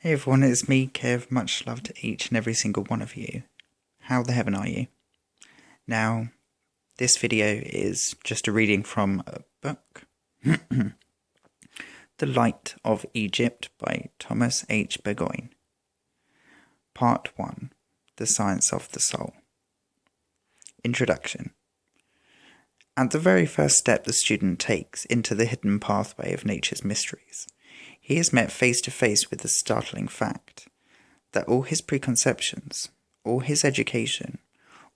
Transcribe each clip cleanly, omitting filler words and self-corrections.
Hey everyone, it's me, Kev. Much love to each and every single one of you. How the heaven are you? Now, this video is just a reading from a book, The Light of Egypt by Thomas H. Burgoyne. Part 1, The Science of the Soul. Introduction. At the very first step the student takes into the hidden pathway of nature's mysteries, he is met face to face with the startling fact that all his preconceptions, all his education,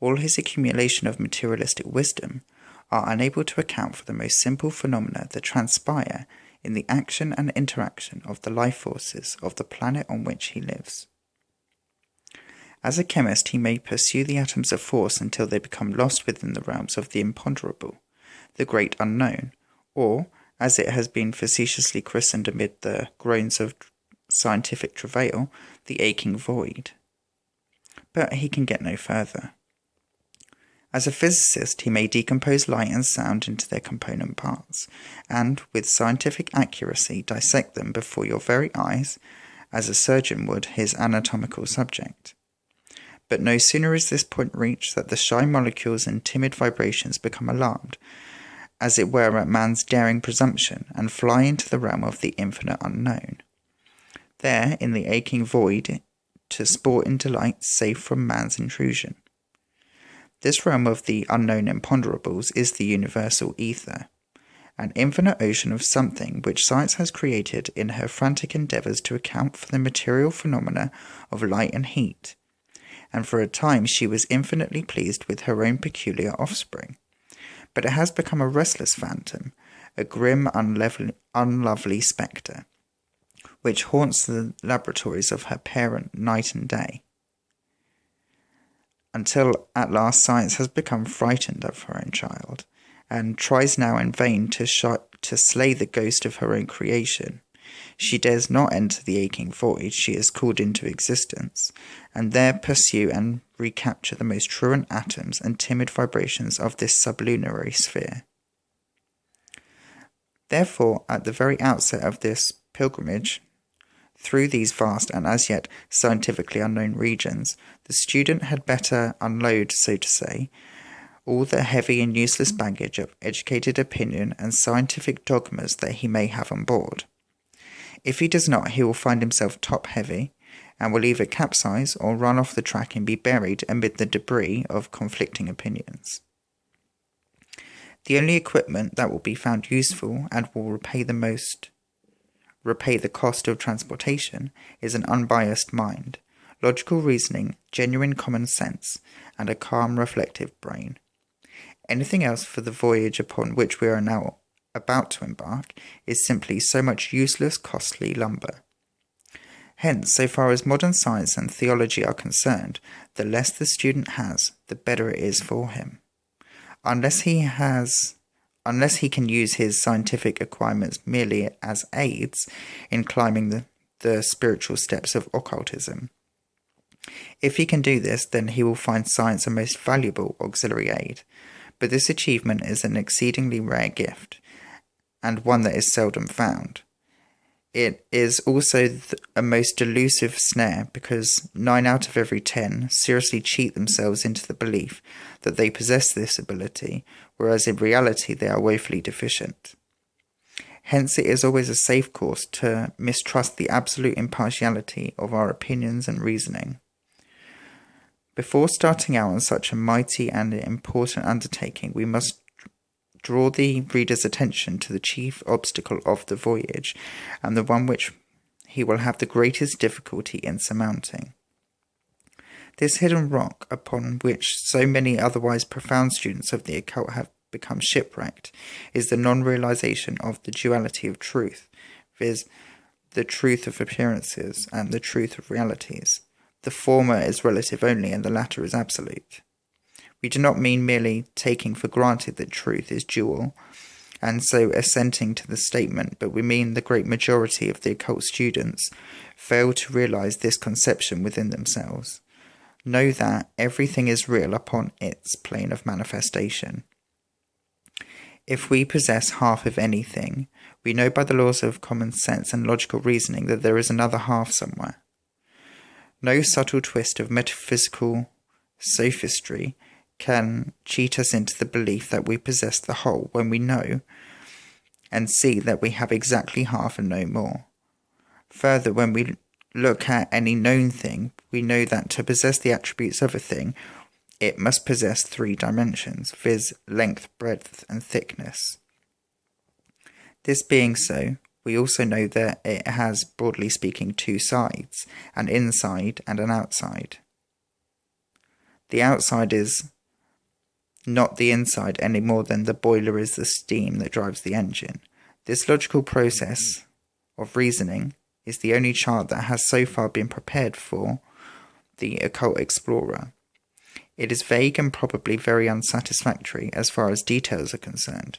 all his accumulation of materialistic wisdom are unable to account for the most simple phenomena that transpire in the action and interaction of the life forces of the planet on which he lives. As a chemist, he may pursue the atoms of force until they become lost within the realms of the imponderable, the great unknown, or, as it has been facetiously christened amid the groans of scientific travail, the aching void. But he can get no further. As a physicist, he may decompose light and sound into their component parts, and, with scientific accuracy, dissect them before your very eyes, as a surgeon would his anatomical subject. But no sooner is this point reached than the shy molecules and timid vibrations become alarmed, as it were at man's daring presumption, and fly into the realm of the infinite unknown. There, in the aching void, to sport in delight safe from man's intrusion. This realm of the unknown imponderables is the universal ether, an infinite ocean of something which science has created in her frantic endeavours to account for the material phenomena of light and heat, and for a time she was infinitely pleased with her own peculiar offspring. But it has become a restless phantom, a grim, unlovely spectre, which haunts the laboratories of her parent night and day, until at last science has become frightened of her own child, and tries now in vain to slay the ghost of her own creation. She dares not enter the aching void she has called into existence, and there pursue and recapture the most truant atoms and timid vibrations of this sublunary sphere. Therefore, at the very outset of this pilgrimage through these vast and as yet scientifically unknown regions, the student had better unload, so to say, all the heavy and useless baggage of educated opinion and scientific dogmas that he may have on board. If he does not, he will find himself top-heavy, and will either capsize or run off the track and be buried amid the debris of conflicting opinions. The only equipment that will be found useful and will repay the cost of transportation is an unbiased mind, logical reasoning, genuine common sense, and a calm, reflective brain. Anything else for the voyage upon which we are now about to embark is simply so much useless, costly lumber. Hence, so far as modern science and theology are concerned, the less the student has, the better it is for him. Unless he can use his scientific acquirements merely as aids in climbing the spiritual steps of occultism. If he can do this, then he will find science a most valuable auxiliary aid, but this achievement is an exceedingly rare gift, and one that is seldom found. It is also a most delusive snare, because 9 out of every 10 seriously cheat themselves into the belief that they possess this ability, whereas in reality they are woefully deficient. Hence it is always a safe course to mistrust the absolute impartiality of our opinions and reasoning. Before starting out on such a mighty and important undertaking, we must draw the reader's attention to the chief obstacle of the voyage, and the one which he will have the greatest difficulty in surmounting. This hidden rock, upon which so many otherwise profound students of the occult have become shipwrecked, is the non-realization of the duality of truth, viz., the truth of appearances and the truth of realities. The former is relative only, and the latter is absolute. We do not mean merely taking for granted that truth is dual, and so assenting to the statement, but we mean the great majority of the occult students fail to realize this conception within themselves. Know that everything is real upon its plane of manifestation. If we possess half of anything, we know by the laws of common sense and logical reasoning that there is another half somewhere. No subtle twist of metaphysical sophistry can cheat us into the belief that we possess the whole when we know and see that we have exactly half and no more. Further, when we look at any known thing, we know that to possess the attributes of a thing, it must possess 3 dimensions, viz. Length, breadth, and thickness. This being so, we also know that it has, broadly speaking, 2 sides, an inside and an outside. The outside is not the inside any more than the boiler is the steam that drives the engine. This logical process of reasoning is the only chart that has so far been prepared for the occult explorer. It is vague and probably very unsatisfactory as far as details are concerned,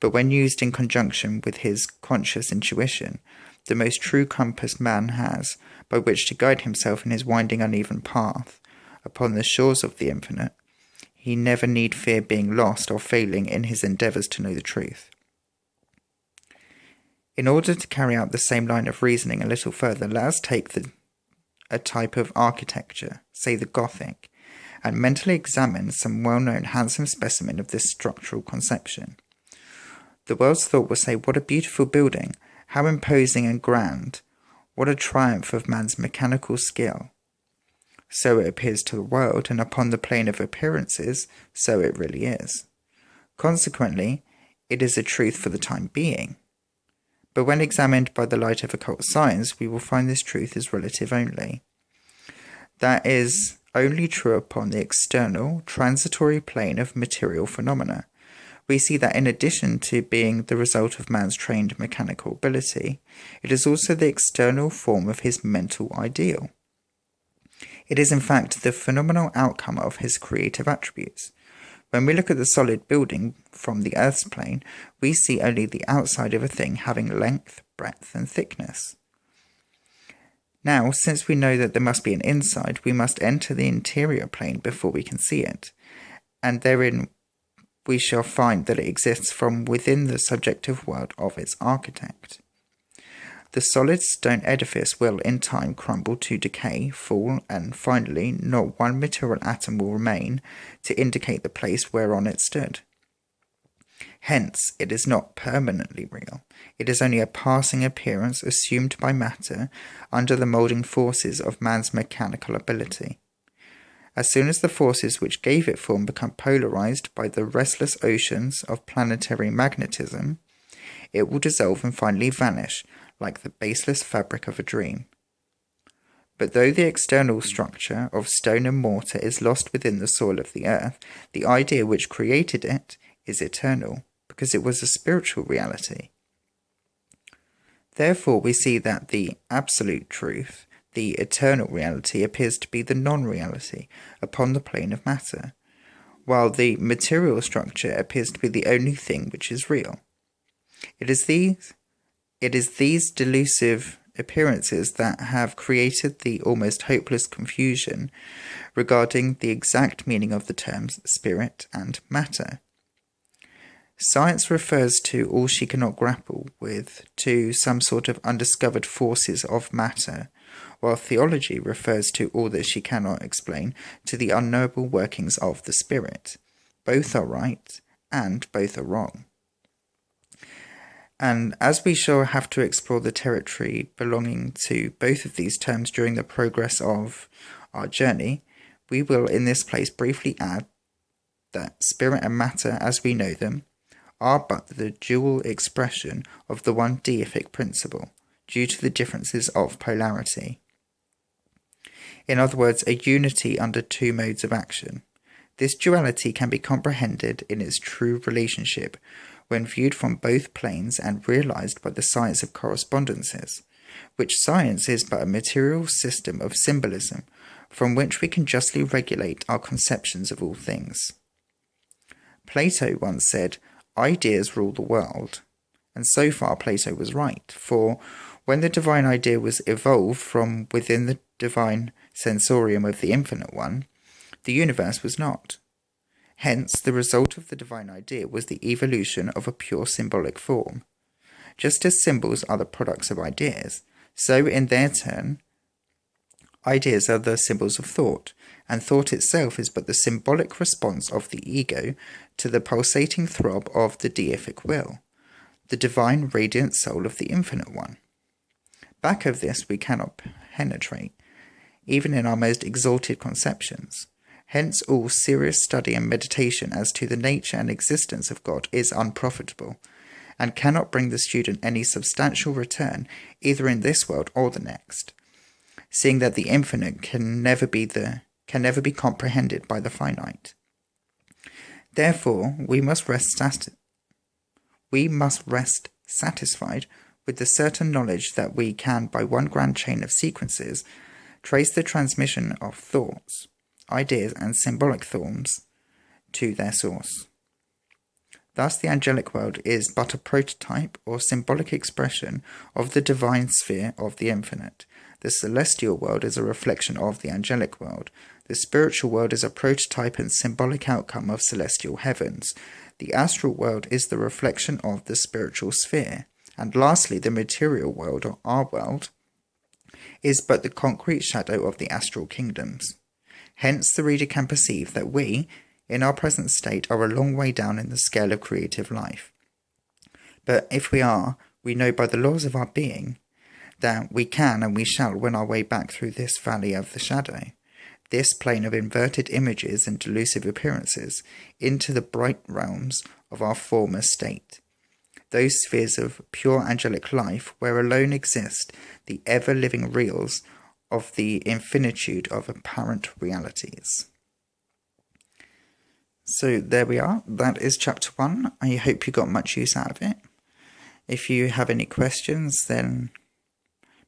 but when used in conjunction with his conscious intuition, the most true compass man has by which to guide himself in his winding uneven path upon the shores of the infinite, he never need fear being lost or failing in his endeavours to know the truth. In order to carry out the same line of reasoning a little further, let us take a type of architecture, say the Gothic, and mentally examine some well-known handsome specimen of this structural conception. The world's thought will say, what a beautiful building, how imposing and grand, what a triumph of man's mechanical skill. So it appears to the world, and upon the plane of appearances, so it really is. Consequently, it is a truth for the time being. But when examined by the light of occult science, we will find this truth is relative only. That is only true upon the external, transitory plane of material phenomena. We see that in addition to being the result of man's trained mechanical ability, it is also the external form of his mental ideal. It is in fact the phenomenal outcome of his creative attributes. When we look at the solid building from the Earth's plane, we see only the outside of a thing having length, breadth, and thickness. Now, since we know that there must be an inside, we must enter the interior plane before we can see it, and therein we shall find that it exists from within the subjective world of its architect. The solid stone edifice will in time crumble to decay, fall, and finally not one material atom will remain to indicate the place whereon it stood. Hence, it is not permanently real. It is only a passing appearance assumed by matter under the moulding forces of man's mechanical ability. As soon as the forces which gave it form become polarized by the restless oceans of planetary magnetism, it will dissolve and finally vanish, like the baseless fabric of a dream. But though the external structure of stone and mortar is lost within the soil of the earth, the idea which created it is eternal, because it was a spiritual reality. Therefore, we see that the absolute truth, the eternal reality, appears to be the non-reality upon the plane of matter, while the material structure appears to be the only thing which is real. It is these delusive appearances that have created the almost hopeless confusion regarding the exact meaning of the terms spirit and matter. Science refers to all she cannot grapple with, to some sort of undiscovered forces of matter, while theology refers to all that she cannot explain, to the unknowable workings of the spirit. Both are right, and both are wrong. And as we shall have to explore the territory belonging to both of these terms during the progress of our journey, we will in this place briefly add that spirit and matter as we know them are but the dual expression of the one deific principle, due to the differences of polarity. In other words, a unity under 2 modes of action. This duality can be comprehended in its true relationship when viewed from both planes and realized by the science of correspondences, which science is but a material system of symbolism from which we can justly regulate our conceptions of all things. Plato once said, "Ideas rule the world," and so far Plato was right, for when the divine idea was evolved from within the divine sensorium of the Infinite One, the universe was not. Hence, the result of the divine idea was the evolution of a pure symbolic form. Just as symbols are the products of ideas, so in their turn, ideas are the symbols of thought, and thought itself is but the symbolic response of the ego to the pulsating throb of the deific will, the divine radiant soul of the Infinite One. Back of this we cannot penetrate, even in our most exalted conceptions. Hence all serious study and meditation as to the nature and existence of God is unprofitable, and cannot bring the student any substantial return either in this world or the next, seeing that the infinite can never be comprehended by the finite. Therefore, we must rest satisfied with the certain knowledge that we can, by one grand chain of sequences, trace the transmission of thoughts, ideas, and symbolic forms to their source. Thus, the angelic world is but a prototype or symbolic expression of the divine sphere of the infinite. The celestial world is a reflection of the angelic world. The spiritual world is a prototype and symbolic outcome of celestial heavens. The astral world is the reflection of the spiritual sphere. And lastly, the material world, or our world, is but the concrete shadow of the astral kingdoms. Hence, the reader can perceive that we, in our present state, are a long way down in the scale of creative life. But if we are, we know by the laws of our being that we can and we shall win our way back through this valley of the shadow, this plane of inverted images and delusive appearances, into the bright realms of our former state, those spheres of pure angelic life where alone exist the ever-living reals of the infinitude of apparent realities. So there we are. That is chapter 1. I hope you got much use out of it. If you have any questions, then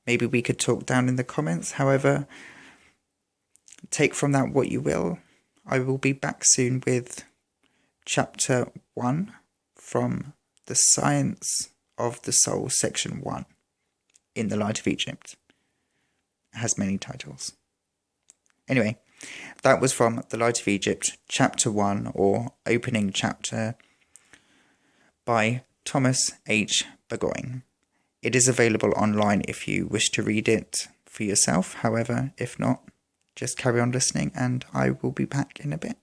maybe we could talk down in the comments. However, take from that what you will. I will be back soon with chapter 1 from The Science of the Soul, section 1, in the Light of Egypt. It has many titles. Anyway, that was from The Light of Egypt, chapter 1, or opening chapter, by Thomas H. Burgoyne. It is available online if you wish to read it for yourself. However, if not, just carry on listening and I will be back in a bit.